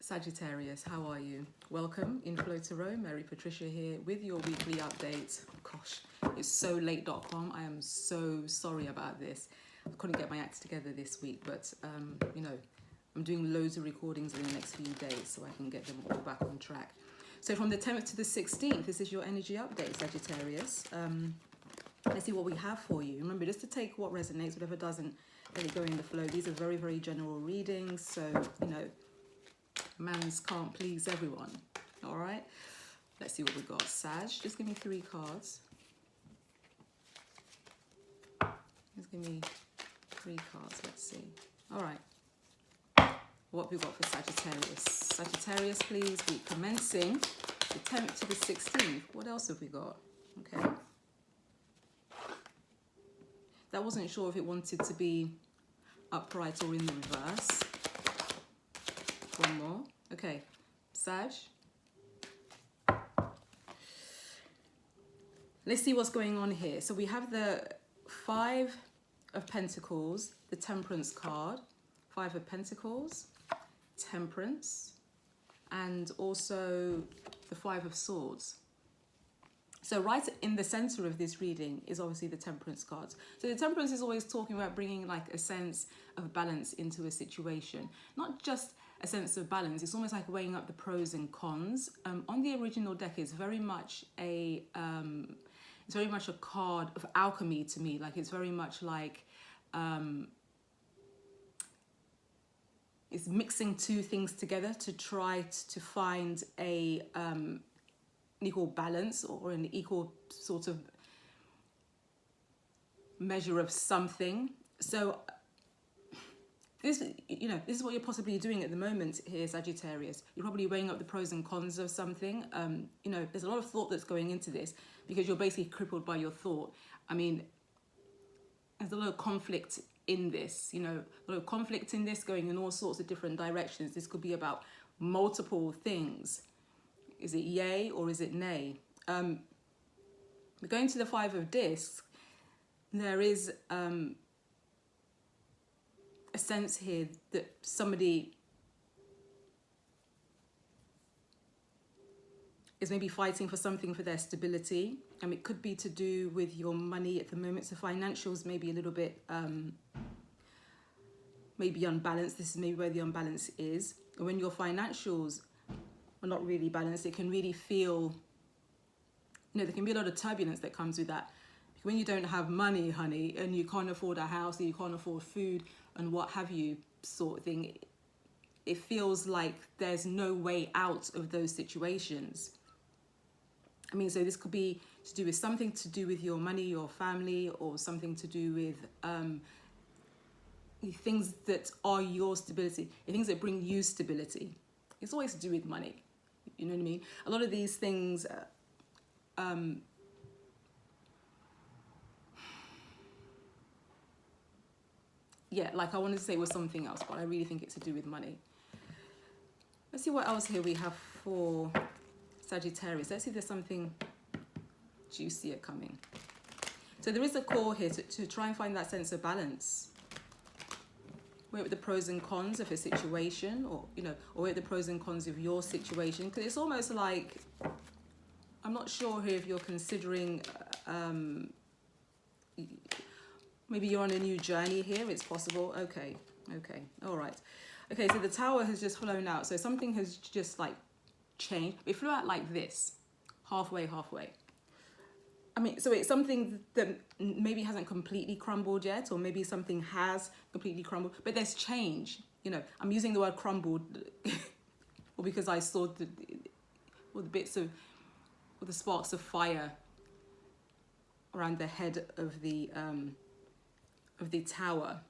Sagittarius, how are you? Welcome in Flow to Rome. Mary Patricia here with your weekly update. Gosh, it's so late.com. I am so sorry about this. I couldn't get my act together this week, but you know, I'm doing loads of recordings in the next few days so I can get them all back on track. So from the 10th to the 16th, this is your energy update, Sagittarius. Let's see what we have for you. Remember, just to take what resonates, whatever doesn't, let it go in the flow. These are very, very general readings, so, you know, mans can't please everyone. All right, let's see what we got. Sag, just give me 3 cards. Just give me 3 cards. Let's see. All right, what have we got for Sagittarius? Sagittarius, please. Week commencing the 10th to the 16th. What else have we got? Okay. That wasn't sure if it wanted to be upright or in the reverse. One more. Okay, Sag. Let's see what's going on here. So we have the 5 of Pentacles, the Temperance card, 5 of Pentacles, Temperance, and also the 5 of Swords. So right in the center of this reading is obviously the Temperance cards. So the Temperance is always talking about bringing like a sense of balance into a situation. Not just a sense of balance, it's almost like weighing up the pros and cons. On the original deck, it's very much a card of alchemy to me. Like it's very much like it's mixing 2 things together to try to find a an equal balance or an equal sort of measure of something. So this, you know, this is what you're possibly doing at the moment here, Sagittarius. You're probably weighing up the pros and cons of something. You know, there's a lot of thought that's going into this because you're basically crippled by your thought. I mean, there's a lot of conflict in this, you know, a lot of conflict in this going in all sorts of different directions. This could be about multiple things. Is it yay or is it nay? Going to the 5 of discs, there is a sense here that somebody is maybe fighting for something for their stability. It could be to do with your money at the moment. So financials may be a little bit maybe unbalanced. This is maybe where the unbalance is. And when your financials are not really balanced, it can really feel, you know, there can be a lot of turbulence that comes with that. When you don't have money, honey, and you can't afford a house, or you can't afford food and what have you sort of thing, it feels like there's no way out of those situations. I mean, so this could be to do with something to do with your money, your family, or something to do with things that are your stability, things that bring you stability. It's always to do with money. You know what I mean? A lot of these things, yeah, like I wanted to say it was something else, but I really think it's to do with money. Let's see what else here we have for Sagittarius. Let's see if there's something juicier coming. So there is a call here to try and find that sense of balance. Weigh up the pros and cons of a situation, or, you know, or weigh up the pros and cons of your situation. Because it's almost like, I'm not sure here if you're considering, maybe you're on a new journey here. It's possible. Okay, all right. Okay, so the Tower has just flown out. So something has just like changed. It flew out like this, halfway. I mean, so it's something that maybe hasn't completely crumbled yet, or maybe something has completely crumbled, but there's change. You know, I'm using the word crumbled or because I saw the bits of, or the sparks of fire around the head of the Tower.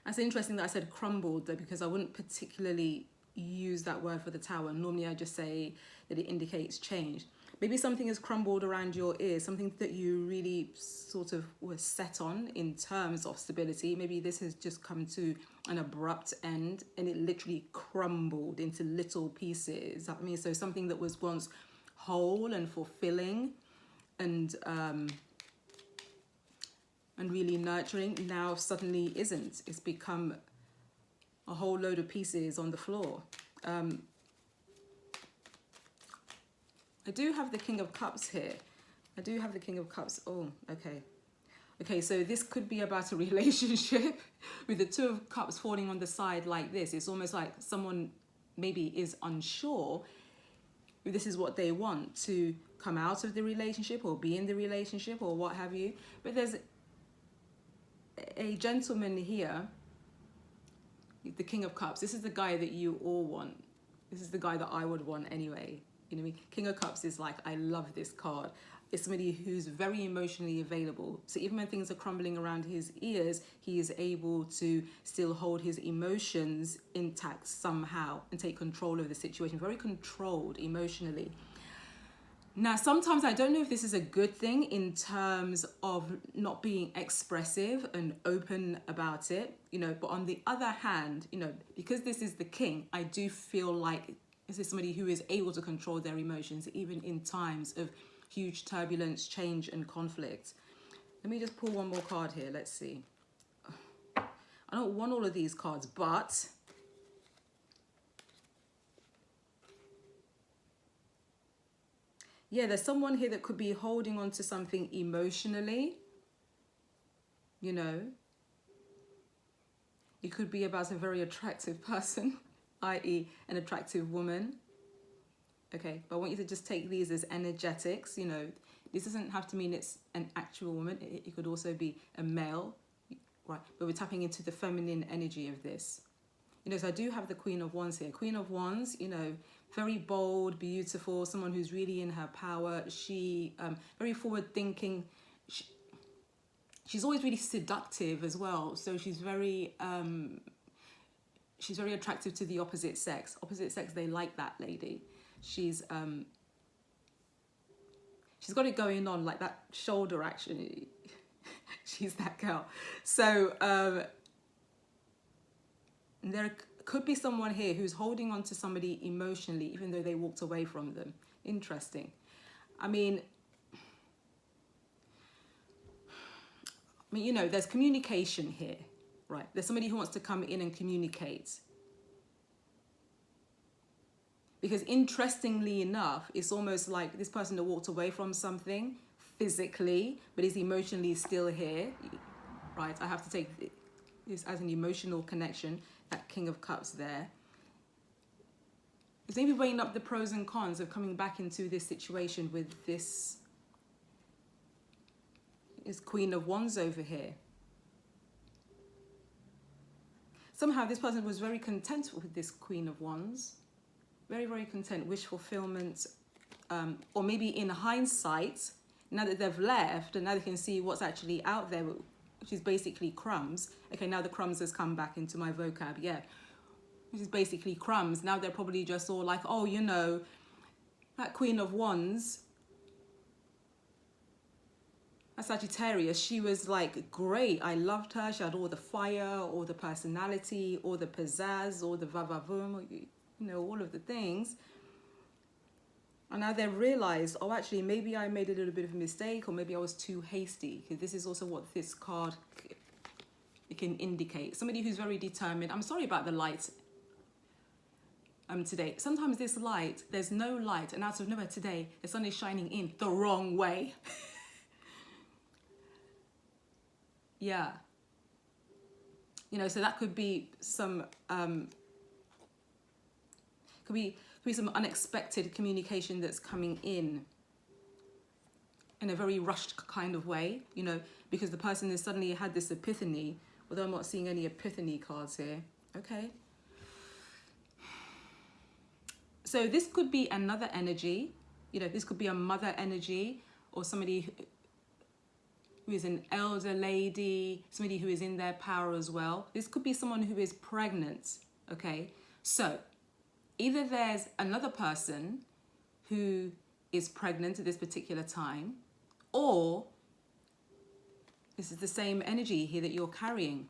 That's interesting that I said crumbled though, because I wouldn't particularly use that word for the Tower. Normally I just say that it indicates change. Maybe something has crumbled around your ears, something that you really sort of were set on in terms of stability. Maybe this has just come to an abrupt end and it literally crumbled into little pieces. I mean, so something that was once whole and fulfilling and really nurturing now suddenly isn't. It's become a whole load of pieces on the floor. I do have the King of Cups here. I do have the King of Cups. Oh, okay. Okay, so this could be about a relationship with the Two of Cups falling on the side like this. It's almost like someone maybe is unsure if this is what they want, to come out of the relationship or be in the relationship or what have you. But there's a gentleman here, the King of Cups. This is the guy that you all want. This is the guy that I would want anyway. You know what I mean? King of Cups is like, I love this card. It's somebody who's very emotionally available. So even when things are crumbling around his ears, he is able to still hold his emotions intact somehow and take control of the situation. Very controlled emotionally. Now, sometimes I don't know if this is a good thing in terms of not being expressive and open about it, you know, but on the other hand, you know, because this is the king, I do feel like this is somebody who is able to control their emotions even in times of huge turbulence, change and conflict. Let me just pull one more card here. Let's see. I don't want all of these cards, but yeah, there's someone here that could be holding on to something emotionally. You know, it could be about a very attractive person, i.e. an attractive woman. Okay, but I want you to just take these as energetics. You know, this doesn't have to mean it's an actual woman. It could also be a male, right? But we're tapping into the feminine energy of this. You know, so I do have the Queen of Wands here. Queen of Wands, you know, very bold, beautiful, someone who's really in her power. She, very forward thinking. She's always really seductive as well. So she's very attractive to the opposite sex. Opposite sex, they like that lady. She's got it going on, like that shoulder action. She's that girl. So there could be someone here who's holding on to somebody emotionally, even though they walked away from them. Interesting. I mean, you know, there's communication here, right? There's somebody who wants to come in and communicate. Because interestingly enough, it's almost like this person that walked away from something physically, but is emotionally still here, right? I have to take this as an emotional connection, that King of Cups there. It's maybe weighing up the pros and cons of coming back into this situation with this Queen of Wands over here. Somehow this person was very content with this Queen of Wands. Very, very content, wish fulfillment, or maybe in hindsight, now that they've left and now they can see what's actually out there, which is basically crumbs. Okay, now the crumbs has come back into my vocab, yeah. Which is basically crumbs. Now they're probably just all like, oh, you know, that Queen of Wands, that Sagittarius, she was like great. I loved her. She had all the fire, all the personality, all the pizzazz, all the va-va-voom, you know, all of the things. And now they've realized, oh, actually, maybe I made a little bit of a mistake, or maybe I was too hasty. Because this is also what this card it can indicate. Somebody who's very determined. I'm sorry about the light today. Sometimes this light, there's no light, and out of nowhere today, the sun is shining in the wrong way. Yeah. You know, so that could be some could be some unexpected communication that's coming in a very rushed kind of way, you know, because the person has suddenly had this epiphany, although I'm not seeing any epiphany cards here. Okay. So this could be another energy, you know, this could be a mother energy, or somebody who is an elder lady, somebody who is in their power as well. This could be someone who is pregnant, okay? So either there's another person who is pregnant at this particular time, or this is the same energy here that you're carrying,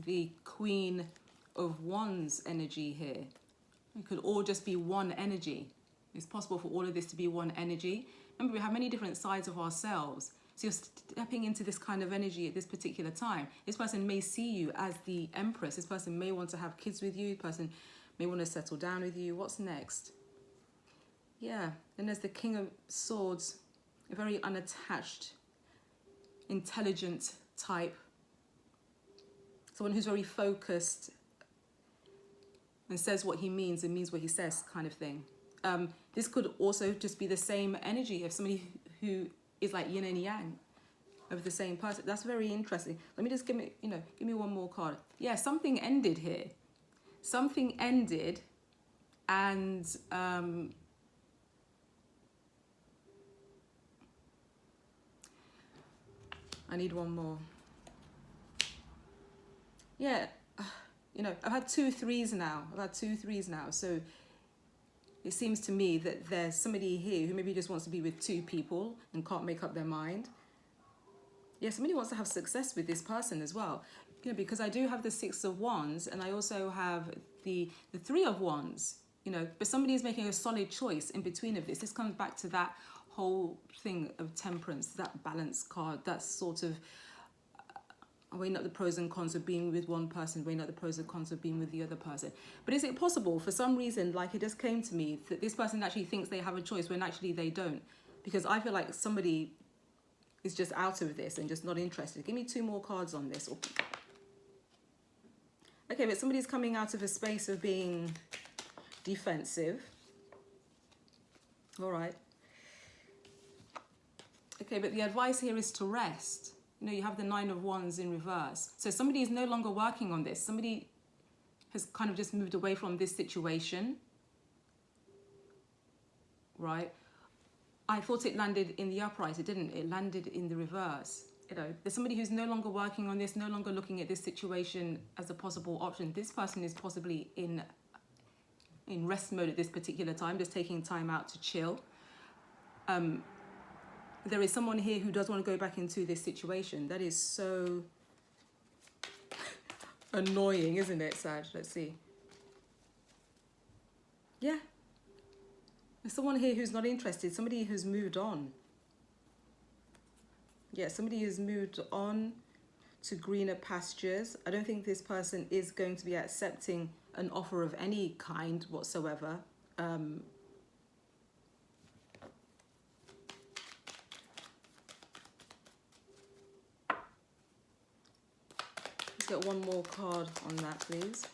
the Queen of Wands energy here. It could all just be one energy. It's possible for all of this to be one energy. Remember, we have many different sides of ourselves. So you're stepping into this kind of energy at this particular time. This person may see you as the Empress. This person may want to have kids with you. This person may want to settle down with you. What's next? Yeah, then there's the King of Swords, a very unattached, intelligent type. Someone who's very focused and says what he means and means what he says, kind of thing. This could also just be the same energy of somebody who is like yin and yang of the same person. That's very interesting. Let me just give me one more card. Yeah, something ended here. Something ended, and I need one more. Yeah, I've had 2 3s now. So it seems to me that there's somebody here who maybe just wants to be with 2 people and can't make up their mind. Yeah, somebody wants to have success with this person as well. Because I do have the 6 of Wands and I also have the 3 of Wands, but somebody is making a solid choice in between of this. This comes back to that whole thing of temperance, that balance card, that sort of weighing up the pros and cons of being with one person, weighing up the pros and cons of being with the other person. But is it possible, for some reason, like it just came to me, that this person actually thinks they have a choice when actually they don't? Because I feel like somebody is just out of this and just not interested. Give me 2 more cards on this. Okay, but somebody's coming out of a space of being defensive. All right. Okay, but the advice here is to rest. You have the 9 of Wands in reverse. So somebody is no longer working on this. Somebody has kind of just moved away from this situation. Right? I thought it landed in the upright. It didn't. It landed in the reverse. There's somebody who's no longer working on this, no longer looking at this situation as a possible option. This person is possibly in rest mode at this particular time, just taking time out to chill. There is someone here who does want to go back into this situation. That is so annoying, isn't it, Sag? Let's see. Yeah. There's someone here who's not interested. Somebody who's moved on. Yeah, somebody who's moved on to greener pastures. I don't think this person is going to be accepting an offer of any kind whatsoever. Let's get one more card on that, please.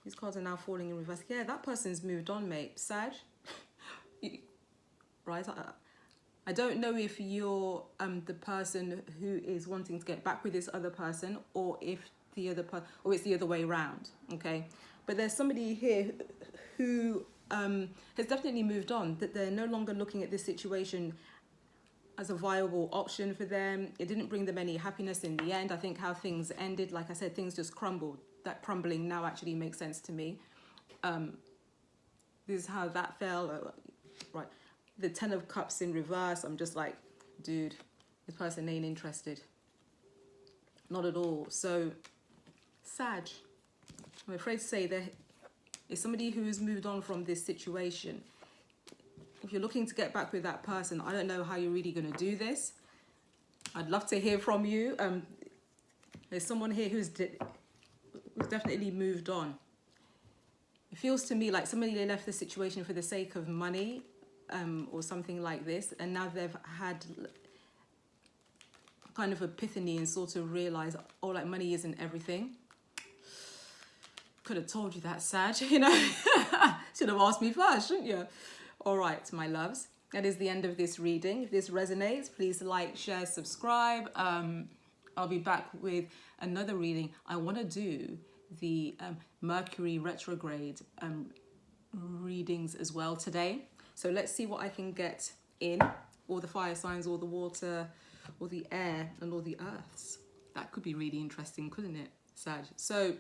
These cards are now falling in reverse. Yeah, that person's moved on, mate. Sag, right? I don't know if you're the person who is wanting to get back with this other person, or if or it's the other way around. Okay, but there's somebody here who has definitely moved on. That they're no longer looking at this situation as a viable option for them. It didn't bring them any happiness in the end. I think how things ended, like I said, things just crumbled. That crumbling now actually makes sense to me. This is how that fell. Right, the 10 of Cups in reverse. I'm just like, dude, this person ain't interested. Not at all. So, Sag, I'm afraid to say there is somebody who has moved on from this situation. If you're looking to get back with that person, I don't know how you're really going to do this. I'd love to hear from you. There's someone here who's definitely moved on. It feels to me like somebody left the situation for the sake of money, or something like this, and now they've had kind of epiphany and sort of realize, oh, like money isn't everything. Could have told you that, Sag, Should have asked me first, shouldn't you? All right, my loves, that is the end of this reading. If this resonates, please like, share, subscribe. I'll be back with another reading. I want to do the Mercury retrograde readings as well today. So let's see what I can get in. All the fire signs, all the water, all the air, and all the earths. That could be really interesting, couldn't it, Sag? So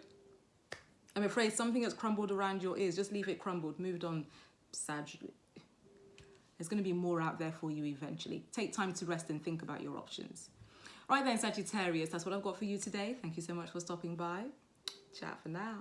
I'm afraid something that's crumbled around your ears, just leave it crumbled. Moved on, Sag. There's going to be more out there for you eventually. Take time to rest and think about your options. Right then, Sagittarius, that's what I've got for you today. Thank you so much for stopping by. Chat for now.